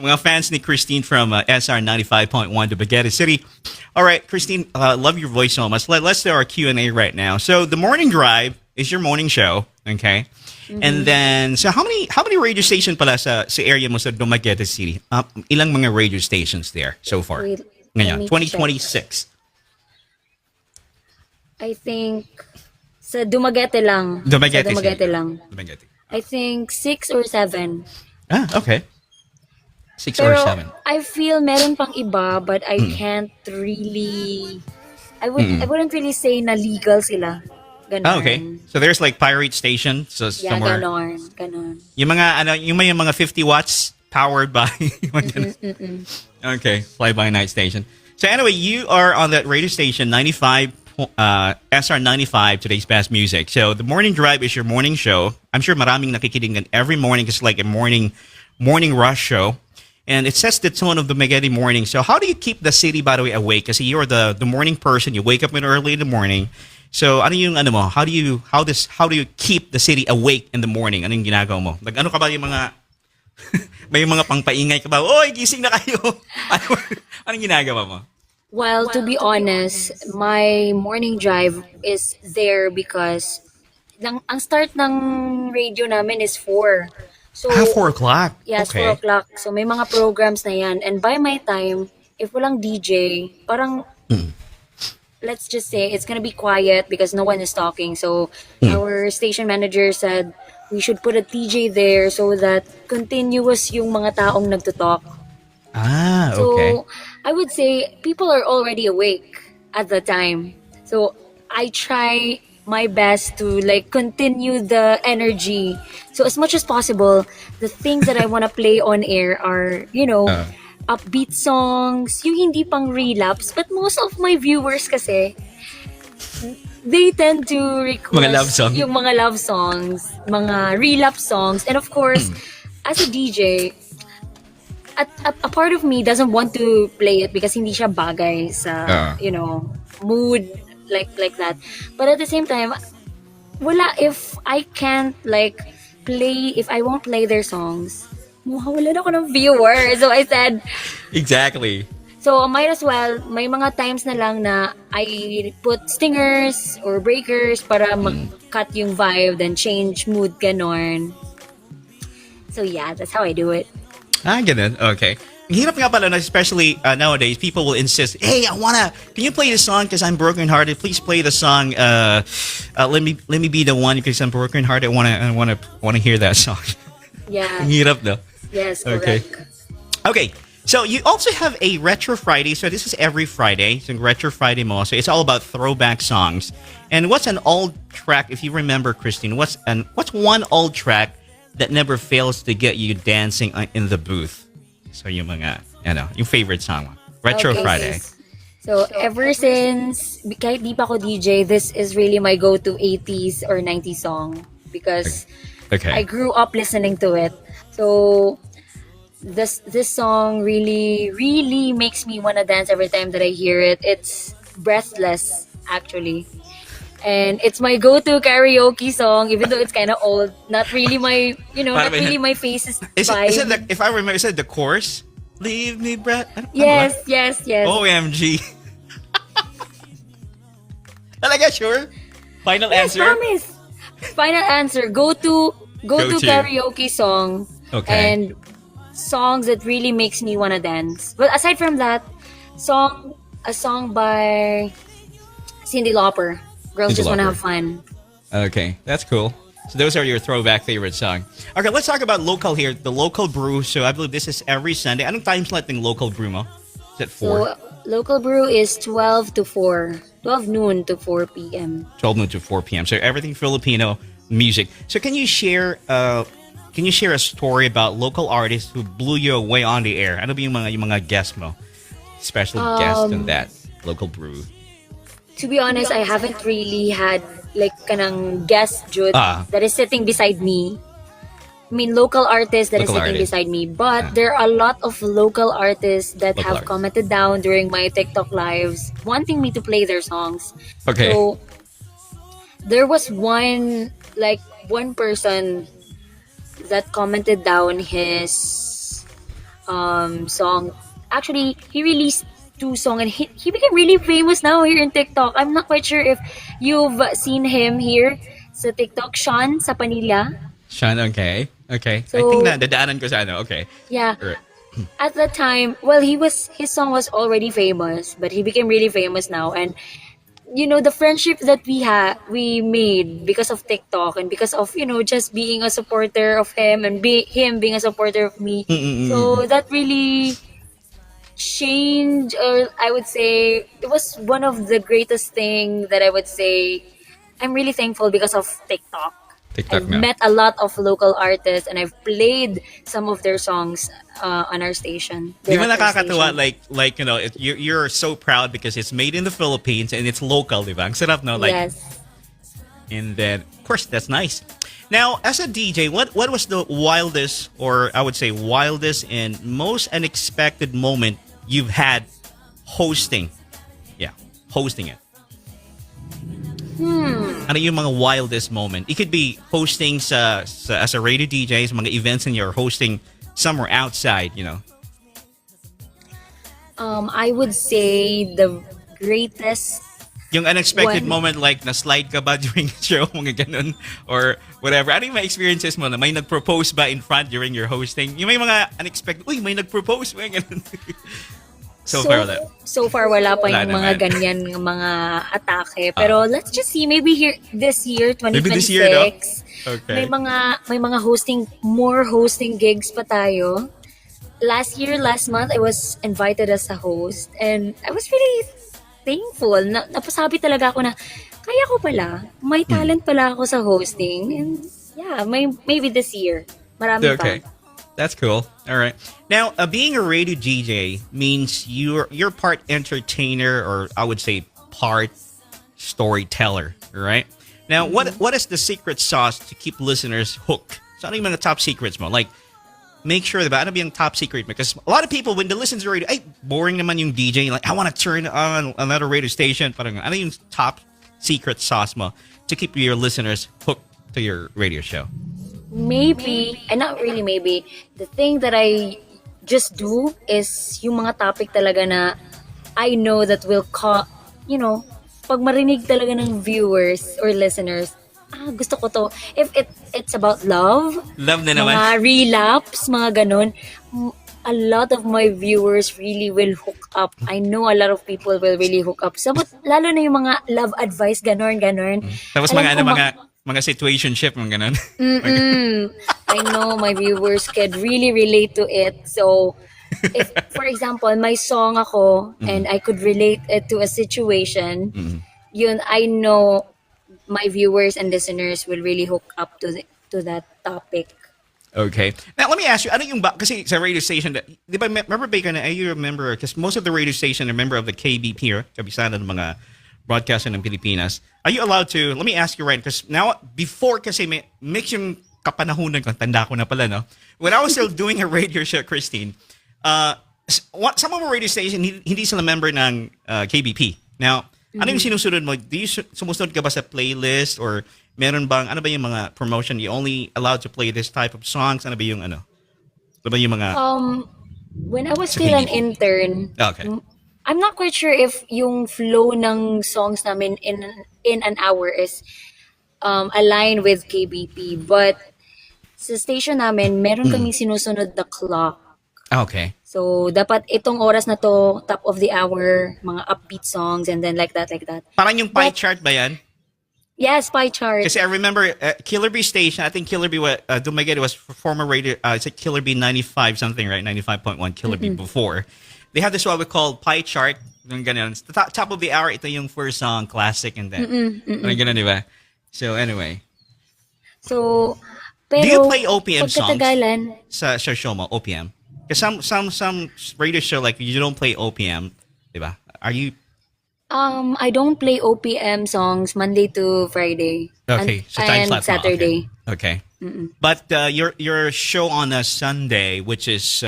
Mga fans ni Christine from SR 95.1 Dumaguete City. All right, Christine, love your voice so much. Let's do our Q&A right now. So the morning drive is your morning show, okay? And then, so how many radio station pala sa area mo sa Dumaguete City? Ilang mga radio stations there so far? Wait, let Ngayon, me check. 2026. I think sa Dumaguete lang. Dumaguete Sa Dumaguete City. lang. Dumaguete. I think 6 or 7. Okay. 6 or Pero 7. I feel meron pang iba but I can't really I wouldn't really say na legal sila. Ganon. Okay. So there's like pirate station, so Yeah, somewhere. ganon. Yung mga 50 watts powered by yung mga ganun. Okay, fly by night station. So anyway, you are on that radio station 95 SR 95, today's best music. So the morning drive is your morning show. I'm sure maraming nakikinig every morning. It's like a morning rush show. And it sets the tone of the Dumaguete morning. So how do you keep the city, by the way, awake? Kasi you're the morning person. You wake up early in the morning. So ano yung ano mo? How do you keep the city awake in the morning? Ano yung ginagawa mo? Like ano ka ba yung mga may mga pangpaingay ka ba? Oy, gising na kayo. Anong ginagawa mo? Well, to be honest, my morning drive is there because ang start ng radio namin is 4. So 4 o'clock. yes, Okay. 4 o'clock. So may mga programs na yan. And by my time, if walang DJ, parang let's just say it's gonna be quiet because no one is talking. So our station manager said we should put a DJ there so that continuous yung mga taong nagtutalk. Okay. So I would say people are already awake at the time. So I try my best to like continue the energy. So as much as possible, the things that I want to play on air are, upbeat songs, yung hindi pang relapse. But most of my viewers kasi, they tend to request Mga love song. yung mga love songs, mga relapse songs. And of course, as a DJ, a part of me doesn't want to play it because hindi siya bagay sa, mood like that. But at the same time, if I can't if I won't play their songs, mawawalan ako ng viewers. So I said, Exactly. so might as well, may mga times na lang na I put stingers or breakers para mag-cut yung vibe, then change mood, ganon. So yeah, that's how I do it. Ganun. Okay. Ang hirap nga pala, especially nowadays, people will insist, hey, can you play the song because I'm brokenhearted? Please play the song, let me be the one because I'm brokenhearted. I wanna hear that song. Yeah. Ang hirap no? Yes, Okay. correct. Okay. So you also have a Retro Friday. So this is every Friday. So Retro Friday mo. So it's all about throwback songs. And what's an old track, if you remember, Christine, what's one old track that never fails to get you dancing in the booth? So yung mga, yung favorite song mo. Retro Okay. Friday. So ever since, kahit di pa ako DJ, this is really my go-to 80s or 90s song because Okay. I grew up listening to it. So this song really, really makes me want to dance every time that I hear it. It's Breathless, actually. And it's my go-to karaoke song, even though it's kind of old. Not really my, not really my face's vibe. Is it if I remember, is it the chorus? Leave me breath. Yes. OMG. Talaga sure? Final Yes, answer? promise. Final answer. Go-to Go-to. karaoke song. Okay. And songs that really makes me wanna dance. But aside from that, a song by Cyndi Lauper. Girls Cyndi Just Wanna Lauper. Have Fun. Okay, that's cool. So those are your throwback favorite songs. Okay, let's talk about local here. The local brew. So I believe this is every Sunday. Anong time slot ng local brew mo? Is it 4? So, local brew is 12 to 4. 12 noon to 4 p.m. 12 noon to 4 p.m. So everything Filipino music. So can you share a story about local artists who blew you away on the air? Ano ba yung mga guest mo? Special guest in that local brew. To be honest, I haven't really had kanang guest Jude that is sitting beside me. I mean, local artists that Local is sitting artist. beside me. But there are a lot of local artists that Local have artists. commented down during my TikTok lives wanting me to play their songs. Okay. So, there was one person that commented down his song. Actually, he released two songs and he became really famous now here in TikTok. I'm not quite sure if you've seen him here sa TikTok, Sean sa Panila. Sean, okay. Okay. I So, think na dadaanan ko sa ano. Okay. yeah. Alright. At the time, well, his song was already famous, but he became really famous now. And the friendship that we made because of TikTok and because of just being a supporter of him and him being a supporter of me. So that really changed, or I would say it was one of the greatest thing that I would say. I'm really thankful because of TikTok. TikTok I've na. met a lot of local artists and I've played some of their songs on our station. Di ba Their nakakatuwa, station. like you're so proud because it's made in the Philippines and it's local, di ba? Ang sarap, no? Like, Yes. and then, of course, that's nice. Now, as a DJ, what was the wildest, or I would say wildest and most unexpected moment you've had hosting? Yeah, hosting it. Ano yung mga wildest moment? It could be hosting as a radio DJ, sa mga events and you're hosting somewhere outside, I would say the greatest Yung unexpected one. moment like na-slide ka ba during the show, mga ganun, or whatever. Ano yung mga experiences mo na may nag-propose ba in front during your hosting? Yung may mga unexpected, uy, may nag-propose, mga ganun. So far, wala. So far, wala pa Wala yung mga naman. ganyan mga atake. Pero let's just see, maybe here this year, 2026, Maybe this year, no? Okay. may mga more hosting gigs pa tayo. Last month, I was invited as a host and I was really thankful. Napasabi talaga ako na kaya ko pala, may talent pala ako sa hosting. And yeah, maybe this year. Marami Okay. pa. That's cool. All right. Now, being a radio DJ means you're part entertainer, or I would say part storyteller, right? Now, what is the secret sauce to keep listeners hooked? So, ano yung mga top secrets mo? Like, make sure diba, ano ba yung top secret? Because a lot of people, when they listen to radio, ay, boring naman yung DJ. Like, I want to turn on another radio station. Parang, ano yung top secret sauce mo to keep your listeners hooked to your radio show? Maybe, and not really maybe, the thing that I just do is yung mga topic talaga na I know that will pag marinig talaga ng viewers or listeners, gusto ko to. If it's about love, Love na naman. mga relapse, mga ganun, a lot of my viewers really will hook up. I know a lot of people will really hook up. So, lalo na yung mga love advice, ganun. Tapos Alam ko mga situationship, mga ganun. I know my viewers could really relate to it. So, if, for example, my song ako and I could relate it to a situation, yun, I know my viewers and listeners will really hook up to that topic. Okay. Now, let me ask you, ano yung kasi sa radio station, di ba, remember ba you remember, because most of the radio station are member of the KBP here, kabisado ng mga broadcaster ng Pilipinas. Are you allowed to, let me ask you right, because now, before kasi mix yung kapanahunan ko, tanda ko na pala, no? When I was still doing a radio show, Christine, some of our radio station, hindi sila member ng KBP. Now, ano yung sinusunod mo? Sumusunod ka ba sa playlist, or meron bang, ano ba yung mga promotion? You only allowed to play this type of songs? Ano ba yung mga... When I was Sa still an KBP. intern, Okay. I'm not quite sure if yung flow ng songs namin in an hour is aligned with KBP, but sa station namin, meron kaming sinusunod na clock. Okay. So, dapat itong oras na to, top of the hour, mga upbeat songs, and then like that. Parang yung pie But- chart ba yan? Yes, pie chart. Kasi I remember Killer Bee station, I think Killer Bee, Dumaguete was former radio, it's like Killer Bee 95 something, right? 95.1 Killer Bee before. They have this what we call pie chart. Yung ganun. The top of the hour, ito yung first song, classic, and then, parang ganun, di ba? So anyway, So, pero do you play OPM songs pagkatagalan, sa show mo, OPM? Because some radio show, like, you don't play OPM, di ba? Are you, I don't play OPM songs Monday to Friday. okay, so time and slot mo, Saturday. Okay. But your show on a Sunday, which is